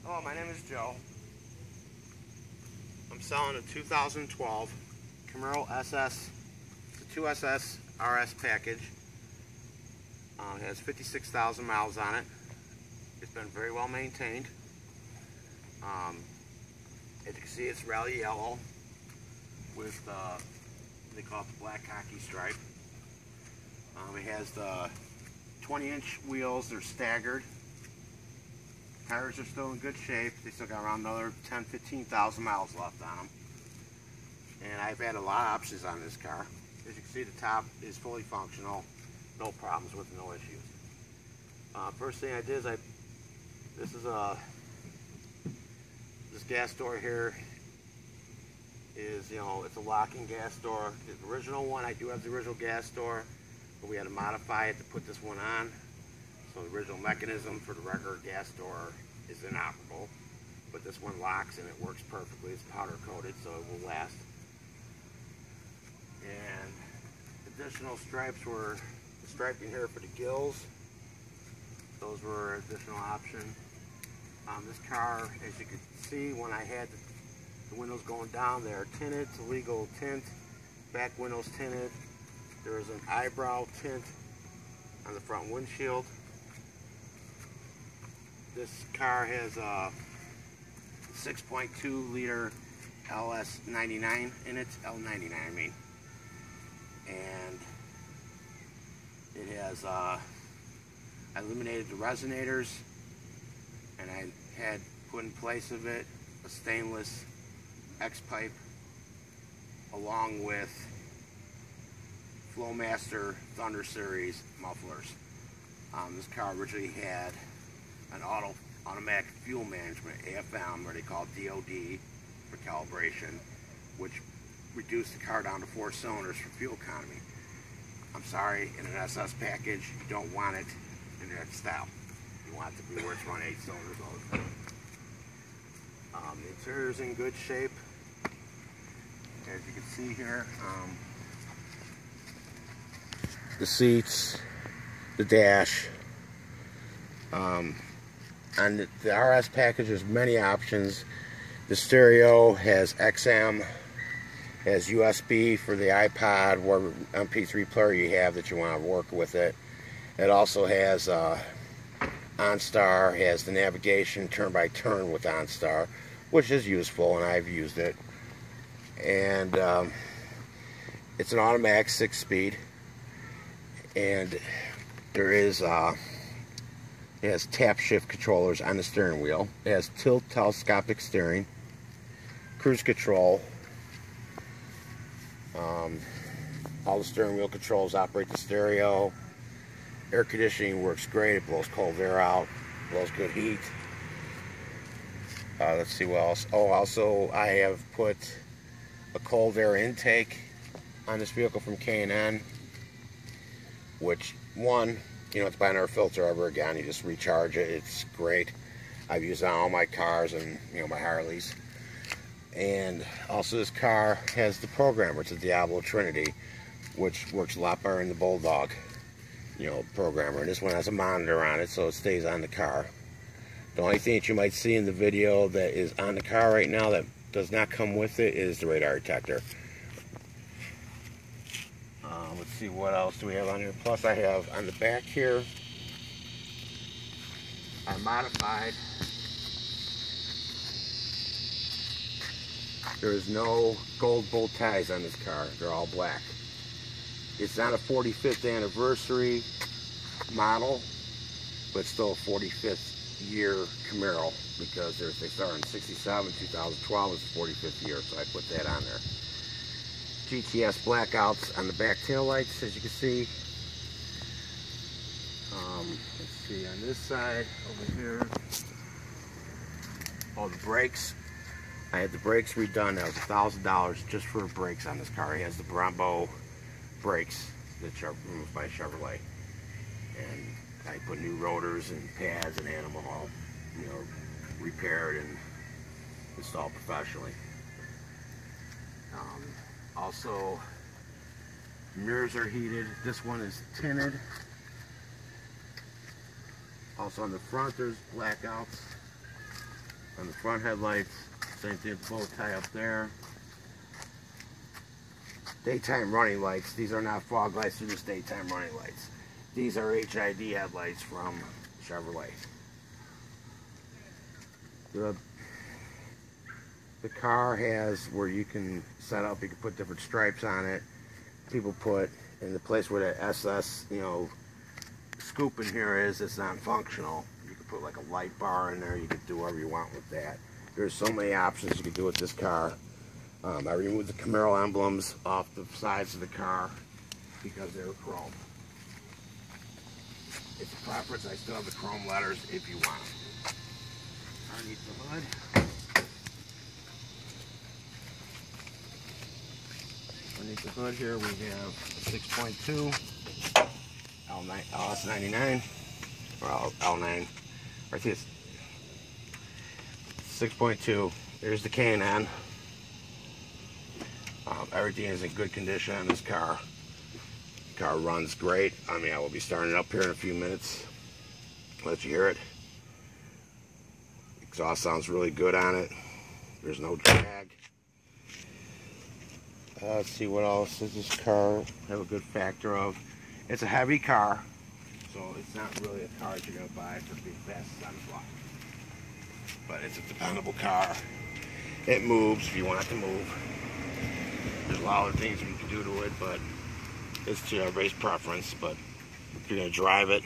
Hello, my name is Joe. I'm selling a 2012 Camaro SS, the 2SS RS package. It has 56,000 miles on it. It's been very well maintained. As you can see, it's rally yellow with they call it the black hockey stripe. It has the 20-inch wheels. They're staggered. Tires are still in good shape. They still got around another 10-15,000 miles left on them. And I've had a lot of options on this car. As you can see, the top is fully functional. No problems with it, no issues. First thing I did is this gas door here is, it's a locking gas door. The original one, I do have the original gas door, but we had to modify it to put this one on. So the original mechanism for the regular gas door is inoperable, but this one locks and it works perfectly. It's powder coated, so it will last. And additional stripes were the striping here for the gills. Those were an additional option. This car, as you can see, when I had the windows going down, they are tinted. It's a legal tint. Back windows tinted. There is an eyebrow tint on the front windshield. This car has a 6.2 liter LS99 in it, L99 I mean. And it has, I eliminated the resonators, and I had put in place of it a stainless X-pipe along with Flowmaster Thunder Series mufflers. This car originally had an automatic fuel management, AFM, or they call it DOD for calibration, which reduced the car down to 4 cylinders for fuel economy. I'm sorry, in an SS package, you don't want it in that style. You want it to be where it's run 8 cylinders all the time. The interior is in good shape. As you can see here, the seats, the dash. On the RS package, there's many options. The stereo has XM, has USB for the iPod, whatever MP3 player you have that you want to work with it. It also has OnStar, has the navigation turn-by-turn with OnStar, which is useful, and I've used it. And it's an automatic 6-speed, and there is it has tap shift controllers on the steering wheel. It has tilt telescopic steering, cruise control. All the steering wheel controls operate the stereo. Air conditioning works great. It blows cold air out, blows good heat. Let's see what else. Oh, also I have put a cold air intake on this vehicle from K&N, which you don't have to buy another filter ever again. You just recharge it. It's great. I've used it on all my cars and my Harleys. And also this car has the programmer. It's a Diablo Trinity, which works a lot better than the Bulldog, programmer. And this one has a monitor on it, so it stays on the car. The only thing that you might see in the video that is on the car right now that does not come with it is the radar detector. Let's see, what else do we have on here? Plus I have on the back here, I modified. There is no gold bow ties on this car. They're all black. It's not a 45th anniversary model, but it's still a 45th year Camaro, because they started in 67, 2012 is the 45th year, so I put that on there. GTS blackouts on the back tail lights, as you can see. Let's see, on this side over here, all the brakes. I had the brakes redone. That was $1,000 just for brakes on this car. It has the Brembo brakes that are moved by Chevrolet, and I put new rotors and pads and animal all, repaired and installed professionally. Also, mirrors are heated. This one is tinted. Also on the front there's blackouts. on the front headlights. Same thing with the bow tie up there. Daytime running lights. These are not fog lights, they're just daytime running lights. These are HID headlights from Chevrolet. The car has where you can set up, you can put different stripes on it. People put in the place where the SS, scoop in here is, it's not functional. You can put like a light bar in there, you can do whatever you want with that. There's so many options you can do with this car. I removed the Camaro emblems off the sides of the car because they were chrome. It's a preference, I still have the chrome letters if you want them. Underneath the hood. Underneath the hood here we have a 6.2 LS99 or L9. I think it's 6.2. There's the K&N. Everything is in good condition on this car. The car runs great. I mean, I will be starting it up here in a few minutes. Let you hear it. Exhaust sounds really good on it. There's no drag. Let's see what else does this car have a good factor of. It's a heavy car, so it's not really a car that you're going to buy for being fastest on the block. But it's a dependable car. It moves if you want it to move. There's a lot of things you can do to it, but it's to everybody's preference. But if you're going to drive it,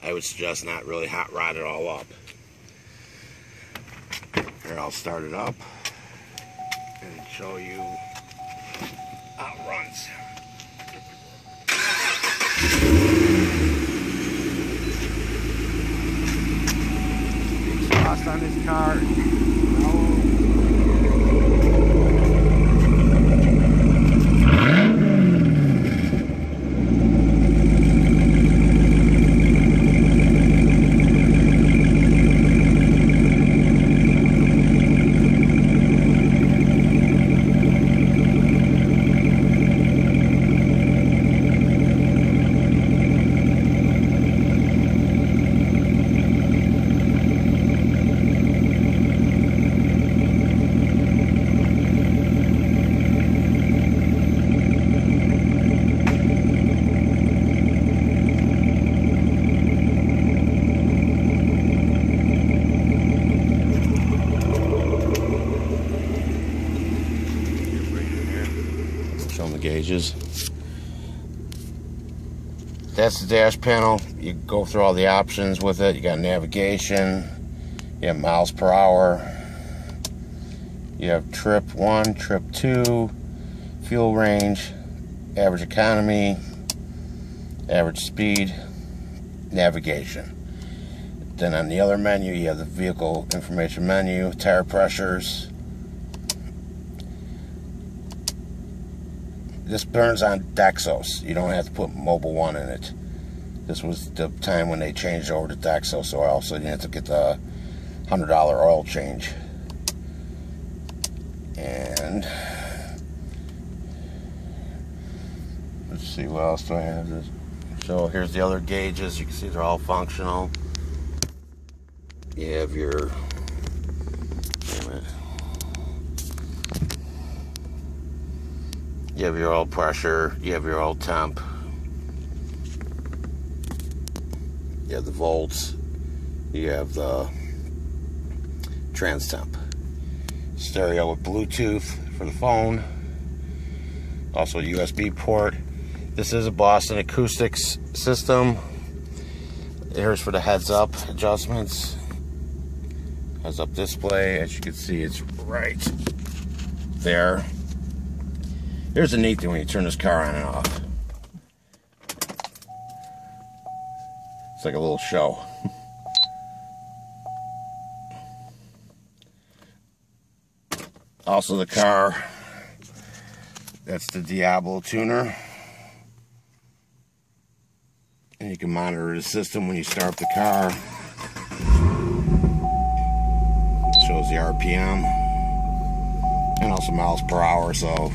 I would suggest not really hot rod it all up. Here, I'll start it up and show you how it runs. The exhaust on this car gauges. That's the dash panel. You go through all the options with it. You got navigation, you have miles per hour, you have trip 1, trip 2, fuel range, average economy, average speed, navigation. Then on the other menu you have the vehicle information menu, tire pressures. This burns on Dexos. You don't have to put Mobile 1 in it. This was the time when they changed over to Dexos oil, so you didn't have to get the $100 oil change. And let's see, what else do I have? So here's the other gauges. You can see they're all functional. You have your, you have your oil pressure, you have your oil temp, you have the volts, you have the trans temp. Stereo with Bluetooth for the phone, also a USB port. This is a Boston Acoustics system. Here's for the heads up adjustments. Heads up display, as you can see, it's right there. Here's the neat thing when you turn this car on and off. It's like a little show. Also the car, that's the Diablo tuner. And you can monitor the system when you start up the car. It shows the RPM and also miles per hour, so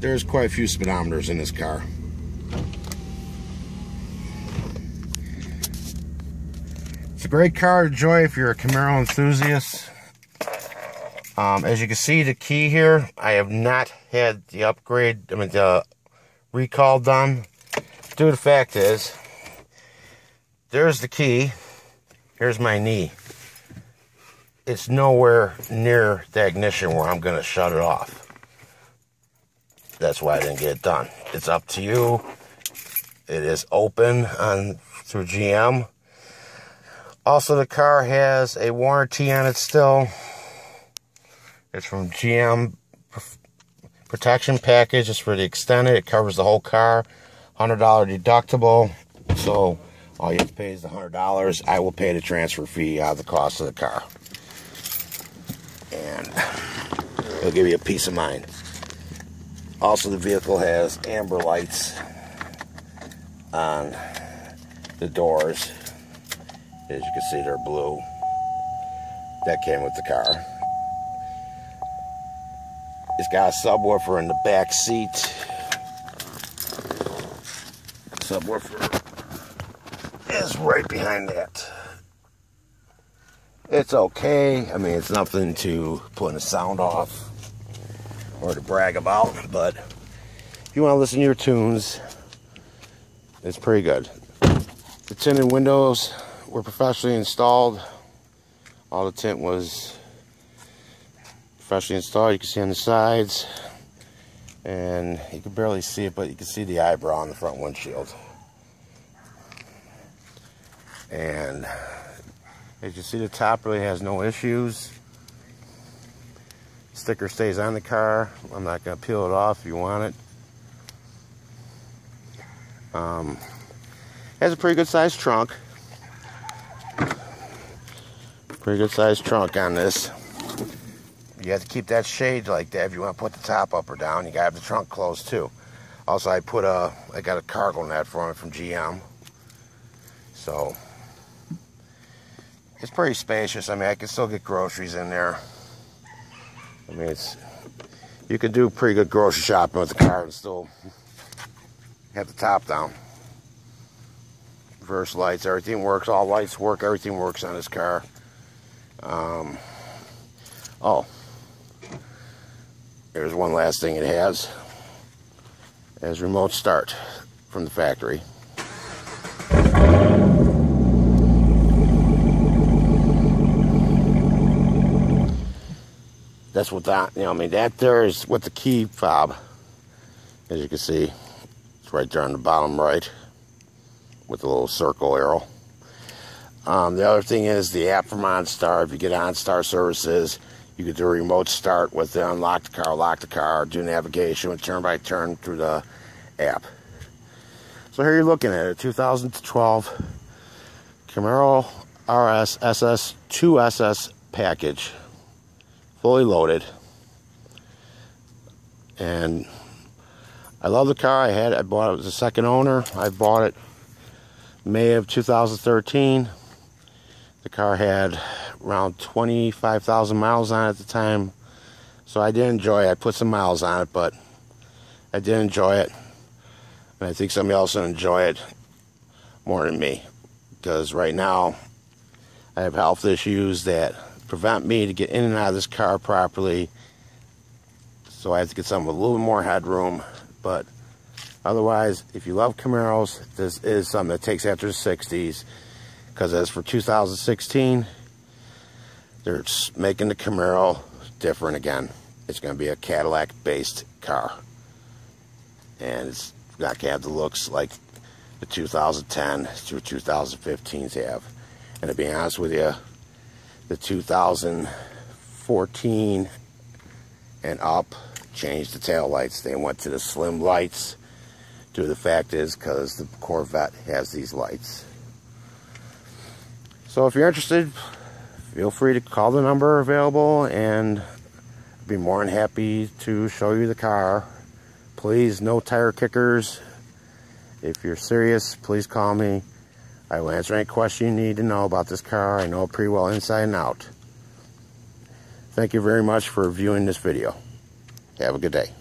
there's quite a few speedometers in this car. It's a great car to enjoy if you're a Camaro enthusiast. As you can see, the key here, I have not had the upgrade, the recall done. Due to the fact is, there's the key. Here's my knee. It's nowhere near the ignition where I'm going to shut it off. That's why I didn't get it done. It's up to you. It is open through GM. Also, the car has a warranty on it still. It's from GM protection package. It's for the extended. It covers the whole car. $100 deductible. So all you have to pay is the $100. I will pay the transfer fee out of the cost of the car. And it'll give you a peace of mind. Also, the vehicle has amber lights on the doors. As you can see, they're blue. That came with the car. It's got a subwoofer in the back seat. Subwoofer is right behind that. It's okay. I mean, it's nothing to put the sound off or to brag about, but if you want to listen to your tunes, it's pretty good. The tinted windows were professionally installed. All the tint was professionally installed. You can see on the sides, and you can barely see it, but you can see the eyebrow on the front windshield. And as you see, the top really has no issues. Sticker stays on the car. I'm not going to peel it off if you want it. Has a pretty good sized trunk. Pretty good sized trunk on this. You have to keep that shade like that if you want to put the top up or down. You got to have the trunk closed too. Also, I got a cargo net for it from GM. So it's pretty spacious. I mean, I can still get groceries in there. I mean, you can do pretty good grocery shopping with the car and still have the top down. Reverse lights, everything works. All lights work. Everything works on this car. Oh, there's one last thing it has. It has remote start from the factory. That's what that, that there is what the key fob, as you can see. It's right there on the bottom right with a little circle arrow. The other thing is the app from OnStar. If you get OnStar services, you can do a remote start with the unlock the car, lock the car, do navigation with turn by turn through the app. So here you're looking at a 2012 Camaro RS SS 2SS package. Fully loaded, and I love the car. I bought it as a second owner. I bought it May of 2013. The car had around 25,000 miles on it at the time, so I did enjoy it. I put some miles on it, but I did enjoy it, and I think somebody else will enjoy it more than me, because right now I have health issues that prevent me to get in and out of this car properly, so I have to get something with a little bit more headroom. But otherwise, if you love Camaros, this is something that takes after the 60s, because as for 2016, they're making the Camaro different again. It's going to be a Cadillac based car, and it's not going to have the looks like the 2010 through 2015s have. And to be honest with you, the 2014 and up changed the tail lights. They went to the slim lights. Due to the fact is because the Corvette has these lights. So if you're interested, feel free to call the number available, and I'd be more than happy to show you the car. Please, no tire kickers. If you're serious, please call me. I will answer any question you need to know about this car. I know it pretty well inside and out. Thank you very much for viewing this video. Have a good day.